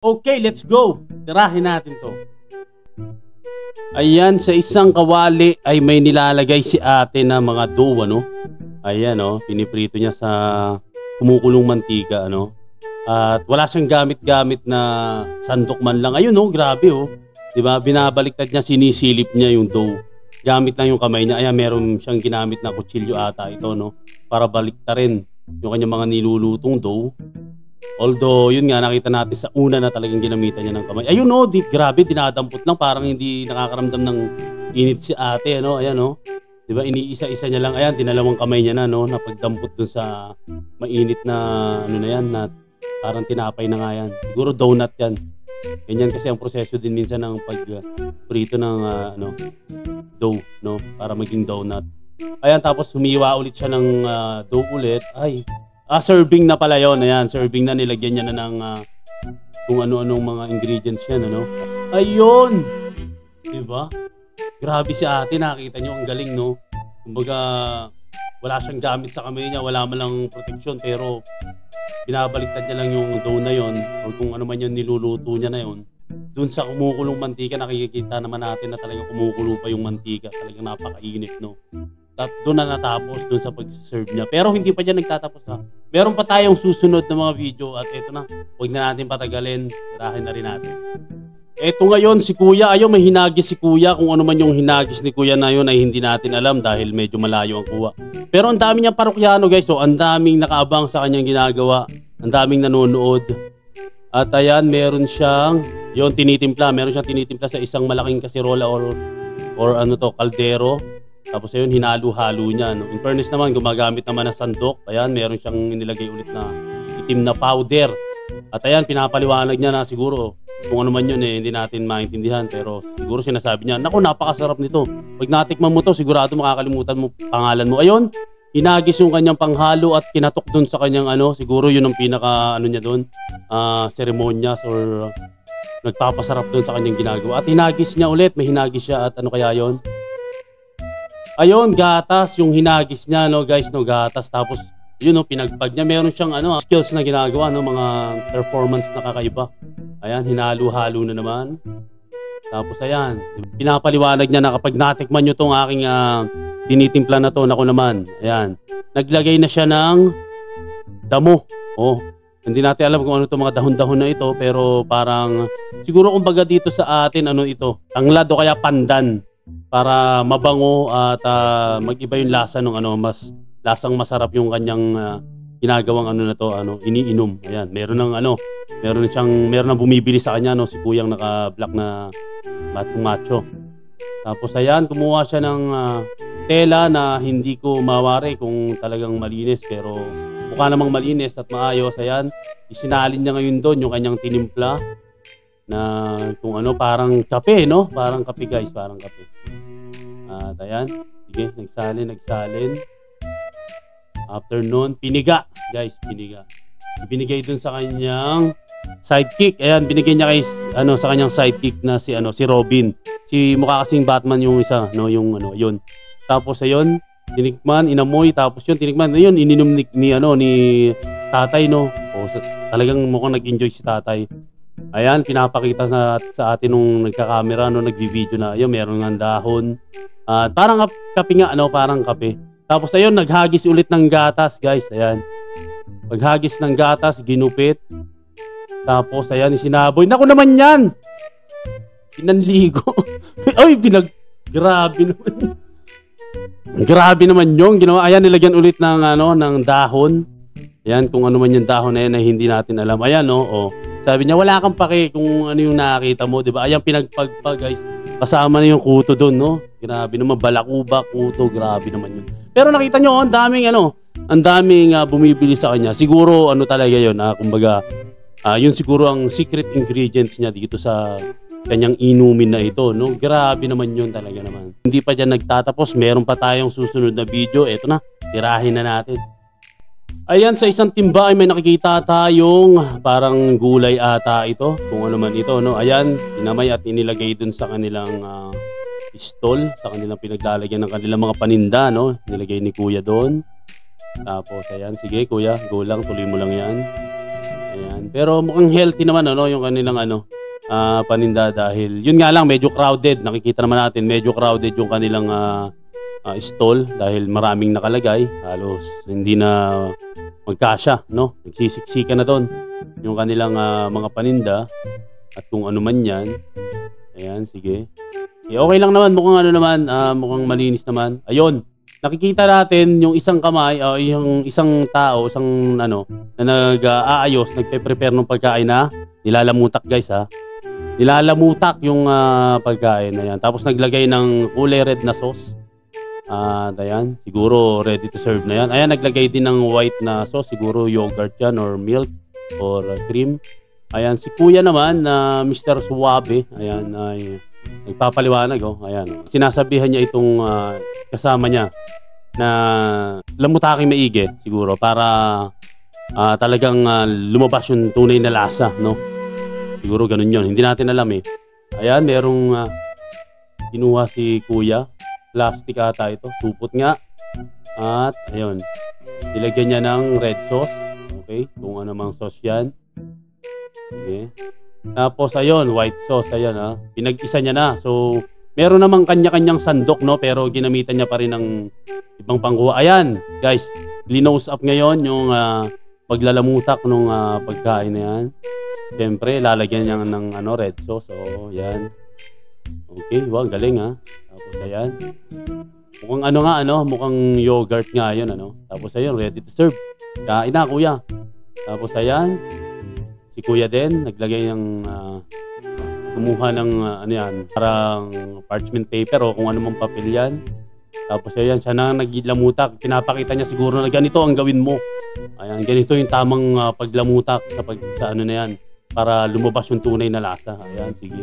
Okay, let's go. Tirahin natin to. Ayan, sa isang kawali ay may nilalagay si ate na mga dough, ano? Ayan, oh, piniprito niya sa kumukulong mantika, ano? At wala siyang gamit-gamit na sandok man lang. Ayun, oh, grabe, oh. 'Di ba? Binabaliktad niya, sinisilip niya yung dough. Gamit lang yung kamay niya. Ayan, meron siyang ginamit na kutsilyo ata ito, no? Para baliktarin yung kanyang mga nilulutong dough. Although, yun nga, nakita natin sa una na talagang ginamitan niya ng kamay. Ayun, no, grabe, dinadampot lang. Parang hindi nakakaramdam ng init si ate, ano? Ayan, no? Diba, iniisa-isa niya lang. Ayan, dinalawang kamay niya na, no? Napagdampot dun sa mainit na, ano na yan, na parang tinapay na nga yan. Siguro donut yan. Ganyan kasi ang proseso din minsan ng pagprito ng, dough, no? Para maging donut. Ayan, tapos humiwa ulit siya ng dough ulit. Ay, serving na pala yun. Ayan, serving na, nilagyan niya na ng kung ano-anong mga ingredients yan, ano? Ayun! Diba? Grabe si ate, nakita niyo, ang galing, no? Kumbaga, wala siyang gamit sa kamay niya, wala man lang proteksyon, pero binabaliktad niya lang yung dough na yon, o kung ano man yung niluluto niya na yon. Doon sa kumukulong mantika, nakikita naman natin na talagang kumukulo pa yung mantika. Talagang napakainit, no? At doon na natapos, doon sa pag-serve niya. Pero hindi pa dyan nagtatapos, ha? Meron pa tayong susunod na mga video at eto na. Huwag na natin patagalin. Tirahin na rin natin. Eto ngayon, si Kuya. Ayaw, may hinagis si Kuya. Kung ano man yung hinagis ni Kuya na yun ay hindi natin alam dahil medyo malayo ang kuha. Pero ang dami niyang parokyano, guys. So, ang daming nakaabang sa kanyang ginagawa. Ang daming nanonood. At ayan, meron siyang yun, tinitimpla. Meron siyang tinitimpla sa isang malaking kasirola or ano to, kaldero. Tapos ayun, hinalo-halo niya, no? In fairness naman, gumagamit naman ng sandok. Ayan, meron siyang nilagay ulit na itim na powder. At ayan, pinapaliwanag niya na siguro kung ano man yun, hindi natin maintindihan. Pero siguro sinasabi niya, naku, napakasarap nito. Pag natikman mo to, sigurado makakalimutan mo pangalan mo. Ayun, hinagis yung kanyang panghalo at kinatok dun sa kanyang siguro yun ang pinaka niya dun, seremonyas or nagpapasarap dun sa kanyang ginagawa. At hinagis niya ulit, may hinagis siya at ano kaya yon? Ayun, gatas yung hinagis niya, no, guys, no, gatas. Tapos yun, no, pinagpag niya. Meron siyang skills na ginagawa, no, mga performance na kakaiba. Ayan, hinalo-halo na naman. Tapos ayan, pinapaliwanag niya na kapag natikman nyo tong aking tinitimpla na to, naku naman, ayan, naglagay na siya ng damo. Oh, hindi natin alam kung ano to mga dahon-dahon na ito, pero parang siguro kumbaga dito sa atin, ano ito, tanglad o kaya pandan. Para mabango at mag-iba yung lasa ng mas lasang masarap yung kanyang ginagawang na to, iniinom. Ayan, meron nang bumibili sa kanya, no, si Kuyang naka-black na macho. Tapos ayan, kumuha siya ng tela na hindi ko mawari kung talagang malinis, pero mukha namang malinis at maayos. Ayan, isinalin niya ngayon doon yung kanyang tinimpla na kung parang kape, no? Parang kape, guys, parang kape. At ayan, sige, nagsalin. After nun, piniga, guys, piniga. Binigay dun sa kanyang sidekick. Ayan, binigay niya kay sa kanyang sidekick na si Robin. Si mukha kasing Batman yung isa, no, yung yun. Tapos ayun, tinikman, inamoy, tapos yun tinikman, ayun, ininom ni tatay, no. O, talagang mukhang nag-enjoy si tatay. Ayan, pinapakita sa atin nung nagka-camera, no, nagvi-video na. Ayun, meron ng dahon. Parang kape nga, parang kape. Tapos ayun, naghagis ulit ng gatas, guys. Ayan. Paghagis ng gatas, ginupit. Tapos ayan, sinaboy. Naku naman yan! Pinanligo. Ay, grabe naman. Grabe naman yung ginawa. Ayan, nilagyan ulit ng, ng dahon. Ayan, kung ano man yung dahon na yan na hindi natin alam. Ayan, no, oh. Sabi niya, wala kang pake kung ano yung nakakita mo, di ba? Ayan, pinagpagpag, guys. Kasama na yung kuto doon, no? Grabe naman, balakuba, kuto, grabe naman yun. Pero nakita nyo, ang daming bumibili sa kanya. Siguro, talaga yun, kumbaga, yun siguro ang secret ingredients niya dito sa kanyang inumin na ito, no? Grabe naman yun talaga naman. Hindi pa dyan nagtatapos, meron pa tayong susunod na video. Eto na, tirahin na natin. Ayan, sa isang timba ay may nakikita tayong parang gulay ata ito. Kung ano man ito, no? Ayan, tinamay at inilagay dun sa kanilang stall, sa kanilang pinaglalagyan ng kanilang mga paninda, no? Nilagay ni Kuya doon. Tapos, ayan, sige Kuya, go lang, tuloy mo lang yan. Ayan. Pero mukhang healthy naman ano yung kanilang paninda dahil yun nga lang medyo crowded. Nakikita naman natin medyo crowded yung kanilang stall dahil maraming nakalagay. Halos hindi na magkasya, no? Nagsisiksika na doon yung kanilang mga paninda at kung ano man yan. Ayan, sige. Okay lang naman, mukhang mukhang malinis naman. Ayun, nakikita natin yung isang kamay, yung isang tao, na nag-aayos, nagpe-prepare ng pagkain na nilalamutak guys ha. Nilalamutak yung pagkain na yan. Tapos naglagay ng kulay red na sauce. Ayan, siguro ready to serve na yan. Ayan, naglagay din ng white na sauce, siguro yogurt yan or milk or cream. Ayan, si kuya naman na Mr. Suwabe, ayan, ay nagpapaliwanag, ayan. Sinasabihan niya itong kasama niya na lamutaking maigi siguro para talagang lumabas yung tunay na lasa, no? Siguro ganun yun. Hindi natin alam eh. Ayan, merong kinuha si kuya. Plastic ata ito. Supot nga. At ayun. Nilagyan niya ng red sauce. Okay, kung ano mang sauce yan. Okay. Tapos ayun, white sauce, ayan pinag-isa niya na. So, meron namang kanya-kanyang sandok, no? Pero ginamitan niya pa rin ng ibang pangkuha. Ayan, guys, linose up ngayon yung paglalamutak ng pagkain na yan. Siyempre, lalagyan niya ng red sauce. So, yan. Okay, wow, galing Tapos ayan. Mukhang mukhang yogurt nga yun, Tapos ayun, ready to serve. Kain na, kuya. Tapos ayan. Si kuya din, naglagay ng kumuha ng parang parchment paper o kung ano mang papel yan. Tapos ayan, siya na naglamutak. Pinapakita niya siguro na ganito ang gawin mo. Ayan, ganito yung tamang paglamutak sa ano na yan para lumabas yung tunay na lasa. Ayan, sige.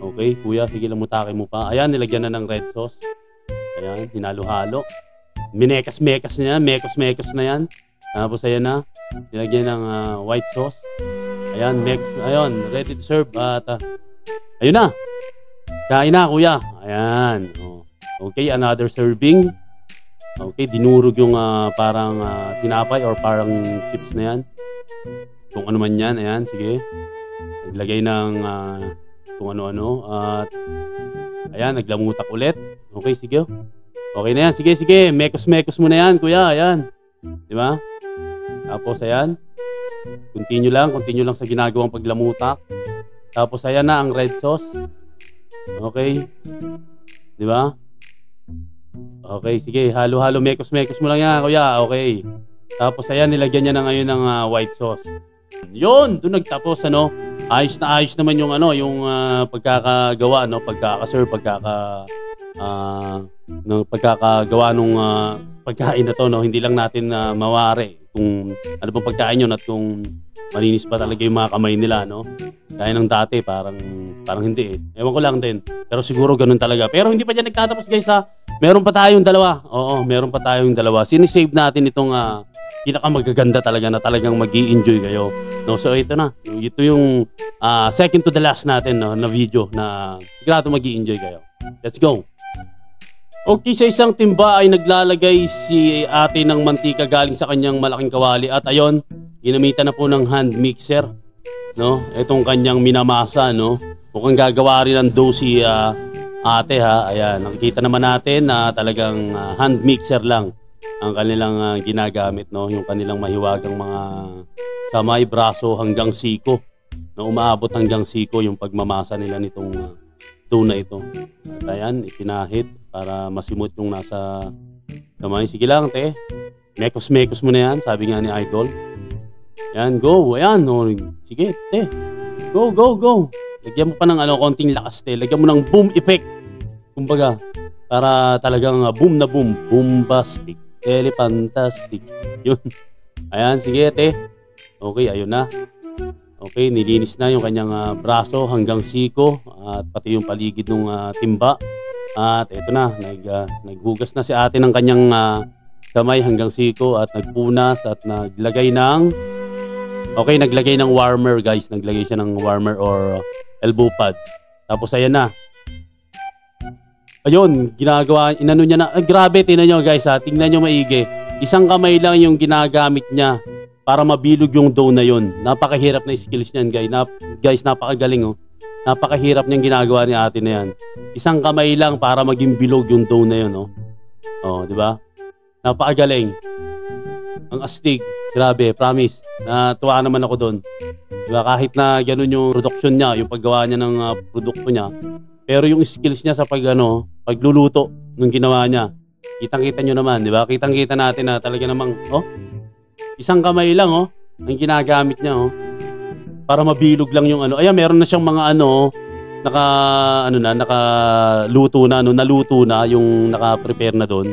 Okay, kuya, sige, lamutakin mo pa. Ayan, nilagyan na ng red sauce. Ayan, hinalo-halo. Minekas-mekas na yan, mekos-mekos na yan. Tapos ayan na, nilagyan ng white sauce. Ayan, ayun, ready to serve. At ayun na. Kain na, kuya. Ayan. Okay, another serving. Okay, dinurog yung parang tinapay or parang chips na yan. Kung ano man yan, ayan, sige. Naglagay ng kung ano-ano. At ayan, naglamutak ulit. Okay, sige. Okay na yan, sige. Mekos-mekos mo na yan, kuya. Ayan. Di ba? Tapos ayan. Continue lang sa ginagawang paglamutak. Tapos ayan na ang red sauce. Okay. Di ba? Okay, sige. Halo-halo, mekos-mekos mo lang yan, kuya. Okay. Tapos ayan, nilagyan niya na ngayon ng white sauce. Yun, doon nagtapos, Ayos na ayos naman yung yung pagkakagawa, pagkaka-serve, pagkakagawa nung pagkain na to, Hindi lang natin mawari kung ano pong pagkain yun at kung malinis pa talaga yung mga kamay nila, Kaya ng dati, parang hindi eh. Ewan ko lang din. Pero siguro ganun talaga. Pero hindi pa dyan nagtatapos, guys, Meron pa tayong dalawa. Oo, meron pa tayong dalawa. Sinisave natin itong pinakamagaganda talaga na talagang mag-i-enjoy kayo. So ito na. Ito yung second to the last natin na video na sigurado mag-i-enjoy kayo. Let's go. Okay, sa isang timba ay naglalagay si ate ng mantika galing sa kanyang malaking kawali. At ayon, ginamitan na po ng hand mixer. Itong kanyang minamasa, Mukhang gagawa rin ng dough si ate, Ayan, nakikita naman natin na talagang hand mixer lang ang kanilang ginagamit, Yung kanilang mahiwagang mga kamay, braso hanggang siko. Umaabot hanggang siko yung pagmamasa nila nitong dough na ito. At ayan, ipinahid para masimot yung nasa kamay. Sige lang, te. Mekos-mekos mo na yan, sabi nga ni Idol. Ayan, go. Ayan, sige, te. Go. Lagyan mo pa ng konting lakas, te. Lagyan mo ng boom effect. Kumbaga, para talagang boom na boom. Bombastic. Fantastic. Yun. Ayan, sige, te. Okay, ayun na. Okay, nilinis na yung kanyang braso hanggang siko at pati yung paligid ng timba. At eto na, naghugas na si ate ng kanyang kamay hanggang siko at nagpunas at naglagay ng warmer, guys. Naglagay siya ng warmer or elbow pad. Tapos ayan na. Ayun, niya na. Grabe, tingnan nyo, guys, tingnan nyo maigi. Isang kamay lang yung ginagamit niya para mabilog yung dough na yon. Napakahirap na skills niyan, guys. Napakagaling, oh. Napakahirap niyang ginagawa ni ate na yan. Isang kamay lang para maging bilog yung dough na yon, oh. Oh, di ba? Napakagaling. Ang astig. Grabe, promise. Natuwa naman ako doon. Diba? Kahit na ganun yung production niya, yung paggawa niya ng produkto niya. Pero yung skills niya sa pagluluto nung ginawa niya, kitang-kita nyo naman, di ba? Kitang-kita natin na talaga namang, oh, isang kamay lang, oh, ang ginagamit niya, oh, para mabilog lang yung ano. Ayan, meron na siyang mga nakaluto na, naluto na, yung naka-prepare na doon.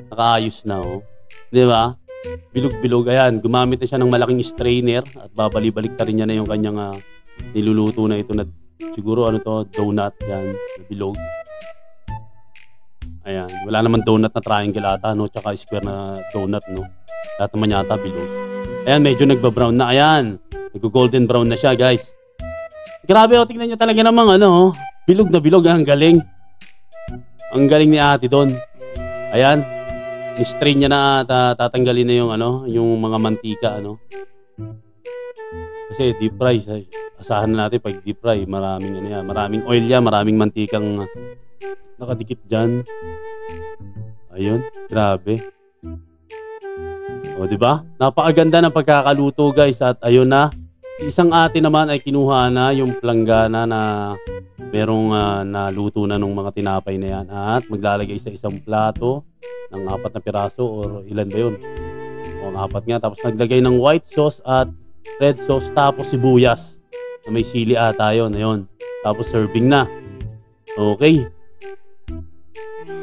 Nakaayos na, oh. Di ba? Bilog-bilog. Ayan, gumamit na siya ng malaking strainer at babalik-balik ta rin niya na yung kanyang niluluto na ito na siguro donut yan, bilog. Ayan, wala naman donut na triangle ata, no? Tsaka square na donut, no? Lahat naman yata bilog. Ayan, medyo nagba-brown na. Ayan, nag-golden brown na siya, guys. Grabe, oh, tingnan niyo talaga namang bilog na bilog. Ang galing. Ang galing ni ate doon. Ayan, i-strain niya na, tatanggalin na yung mga mantika, Kasi deep fry, asahan na natin pag deep fry, maraming oil yan, maraming mantikang nakadikit dyan. Ayun, grabe. O, diba? Napakaganda ng pagkakaluto, guys. At ayun na, isang ate naman ay kinuha na yung planggana na merong naluto na nung mga tinapay na yan. At maglalagay sa isang plato ng 4 na piraso or ilan ba yun? O, 4 nga. Tapos naglagay ng white sauce at red sauce, tapos sibuyas na may sili ata yun. Ayun. Tapos serving na. Okay.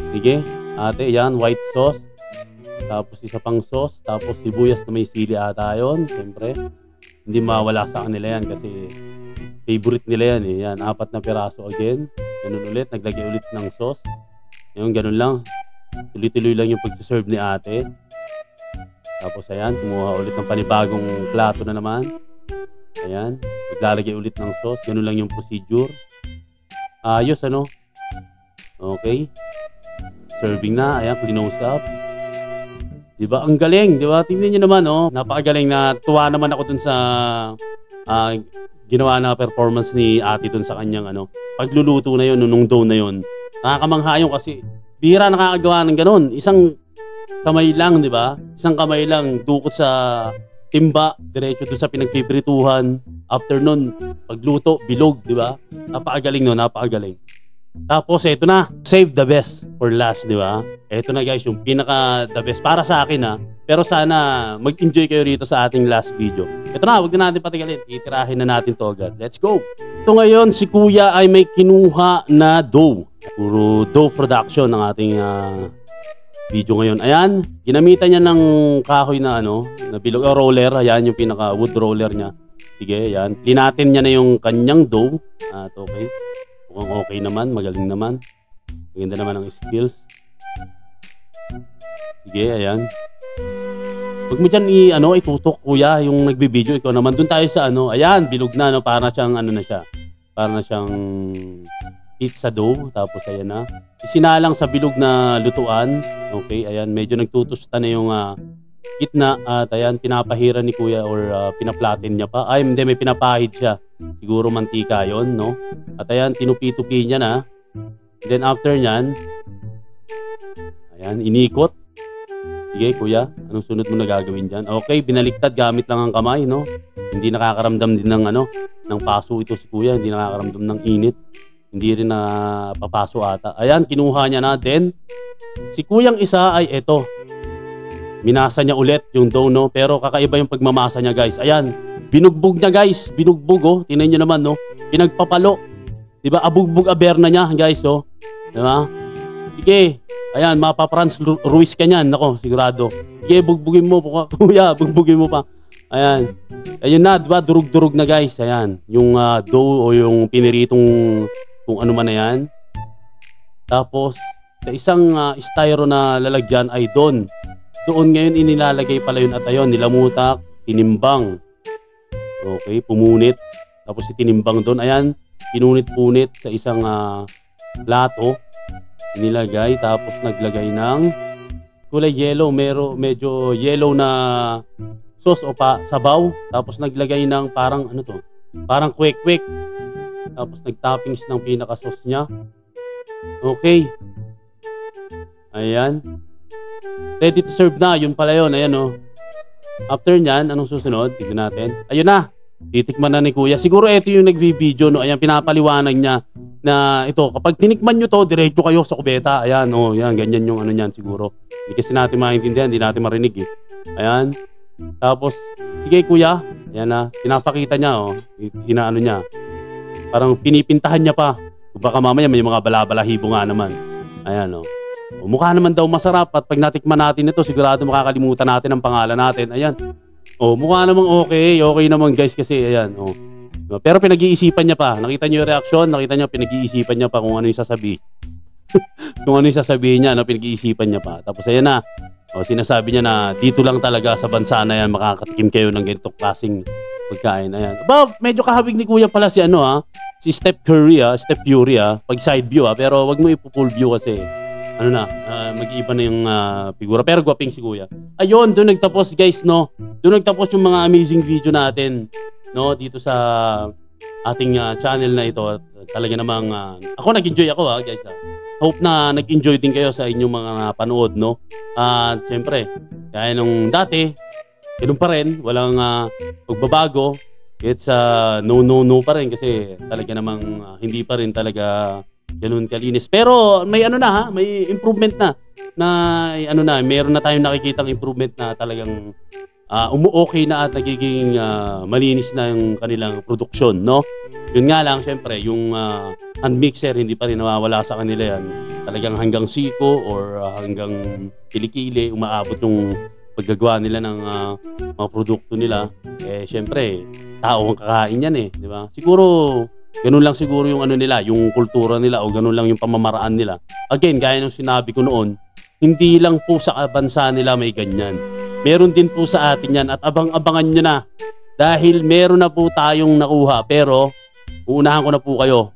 Sige, ate, yan, white sauce. Tapos isa pang sauce. Tapos sibuyas na may sili ata yun. Siyempre, hindi mawala sa kanila yan kasi favorite nila yan, eh. Yan, 4 na piraso again. Ganun ulit, naglagay ulit ng sauce. Yung ganun lang. Tuloy-tuloy lang yung pag-serve ni ate. Tapos ayan, kumuha ulit ng panibagong plato na naman. Ayan, maglalagay ulit ng sauce. Ganun lang yung procedure. Ayos, Okay. Serving na. Ayan, close up. Diba? Ang galing. Diba? Tingnan nyo naman, napakagaling. Na tuwa naman ako dun sa ginawa na performance ni ate dun sa kanyang pagluluto na yun, nung dough na yun. Nakakamangha yun kasi bihira nakakagawa ng ganun. Isang kamay lang, di ba? Isang kamay lang, dukot sa timba, diretso doon sa pinagpiprituhan. After nun, pagluto, bilog, di ba? Napakagaling, napakagaling. Tapos, eto na, save the best for last, di ba? Eto na, guys, yung pinaka the best para sa akin, Pero sana mag-enjoy kayo rito sa ating last video. Ito na, wag na natin patigalin. Itirahin na natin to agad. Let's go! Ito ngayon, si Kuya ay may kinuha na dough. Puro dough production ng ating video ngayon. Ayan, ginamitan niya ng kahoy na na bilog o roller. Ayan yung pinaka wood roller niya. Sige, ayan. Plinatin niya na yung kanyang dough. At okay. Mukhang okay naman, magaling naman. Maganda naman ang skills. Sige, ayan. Huwag mo dyan itutok, kuya, yung nagbibideo. Ikaw naman, dun tayo sa ayan, bilog na, para siyang na siya. Para na siyang pizza dough. Tapos ayan na. Isinalang sa bilog na lutuan. Okay, ayan, medyo nagtutusta na yung gitna. At ayan, pinapahira ni kuya or pinaplatin niya pa. Ay, hindi, may pinapahid siya. Siguro mantika yon, no? At ayan, tinupi-tupi niya na. Then after nyan, ayan, inikot. Sige, kuya, anong sunod mo na gagawin dyan? Okay, binaliktad gamit lang ang kamay, no? Hindi nakakaramdam din ng paso ito si kuya. Hindi nakakaramdam ng init. Hindi rin na papaso ata. Ayan, kinuha niya na. Then, si kuyang isa ay eto. Minasa niya ulit yung dough, no? Pero kakaiba yung pagmamasa niya, guys. Ayan, binugbog niya, guys. Binugbog, oh. Tingnan niyo naman, no? Pinagpapalo. Diba? Abugbog aberna niya, guys, oh. Diba? Sige. Ayan, mapa-Franz Ruiz ka niyan. Nako, sigurado. Sige, bugbugin mo, kuya. Bugbugin mo pa. Ayan. Ayun na, diba? Durug-durug na, guys. Ayan. Yung dough o yung piniritong kung ano man na yan. Tapos, sa isang styro na lalagyan ay doon. Doon ngayon inilalagay pala yun at ayun, nilamutak, tinimbang. Okay, pumunit. Tapos itinimbang doon. Ayan, pinunit-punit sa isang plato. Nilagay. Tapos naglagay ng kulay yellow. Medyo yellow na sauce o sabaw. Tapos naglagay ng parang ano to, parang kwek-kwek. Tapos nag-toppings ng pinaka-sauce niya. Okay. Ayan. Ready to serve na. Yun pala yun. Ayan o. After nyan, anong susunod? Tignan natin. Ayun na. Titikman na ni Kuya. Siguro ito yung nag-video, no? Ayan, pinapaliwanag niya na ito. Kapag tinikman nyo to, diretso kayo sa kubeta. Ayan, oh, yan. Ganyan yung ano nyan siguro. Hindi kasi natin maintindihan. Hindi natin marinig eh. Ayan. Tapos, sige Kuya. Ayan na. Pinapakita niya, oh. Inaano niya. Parang pinipintahan niya pa. Baka mamaya may mga balabalahibo nga naman. Ayan, oh. Mukha naman daw masarap at pag natikman natin ito, sigurado makakalimutan natin ang pangalan natin. Ayan. Mukha namang okay. Okay naman guys kasi ayan. Pero pinag-iisipan niya pa. Nakita niyo yung reaksyon, nakita niyo pinag-iisipan niya pa kung ano yung sasabihin. Kung ano yung sasabihin niya, no? Pinag-iisipan niya pa. Tapos ayan na. Sinasabi niya na dito lang talaga sa bansa na yan makakatikim kayo ng ganitong klaseng pagkain. Ayan. Medyo kahawig ni Kuya pala si si Steph Curry, Steph Curry, pag side view, pero wag mo ipo-full view kasi mag-iiba na yung figura. Pero gwaping si Kuya. Ayun, doon nagtapos guys, no? Doon nagtapos yung mga amazing video natin, no? Dito sa ating channel na ito. Talaga namang, ako nag-enjoy ako guys. Hope na nag-enjoy din kayo sa inyong mga napanood, no? Siyempre, kaya nung dati, ganun pa rin, walang pagbabago. It's no pa rin kasi talaga namang hindi pa rin talaga ganun kalinis. Pero may may improvement na meron na tayong nakikitang improvement na talagang umu-okay na at nagiging malinis na yung kanilang produksyon, no? Yun nga lang, syempre, yung hand mixer, hindi pa rin nawawala sa kanila yan. Talagang hanggang siko or hanggang kilikili, umaabot yung paggagawa nila ng mga produkto nila. Syempre, tao ang kakain yan di ba? Siguro, ganun lang siguro yung nila, yung kultura nila o ganun lang yung pamamaraan nila. Again, gaya ng sinabi ko noon, hindi lang po sa bansa nila may ganyan. Meron din po sa atin yan at abang-abangan nyo na dahil meron na po tayong nakuha. Pero, uunahan ko na po kayo.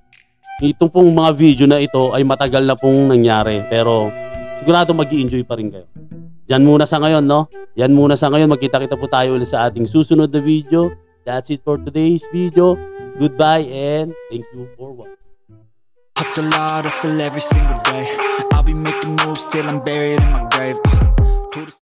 Itong pong mga video na ito ay matagal na pong nangyari. Pero, sigurado mag-i-enjoy pa rin kayo. Yan muna sa ngayon, no? Yan muna sa ngayon. Magkita-kita po tayo ulit sa ating susunod na video. That's it for today's video. Goodbye and thank you for watching. Hustle hard, hustle every single day. I'll be making moves till I'm buried in my grave.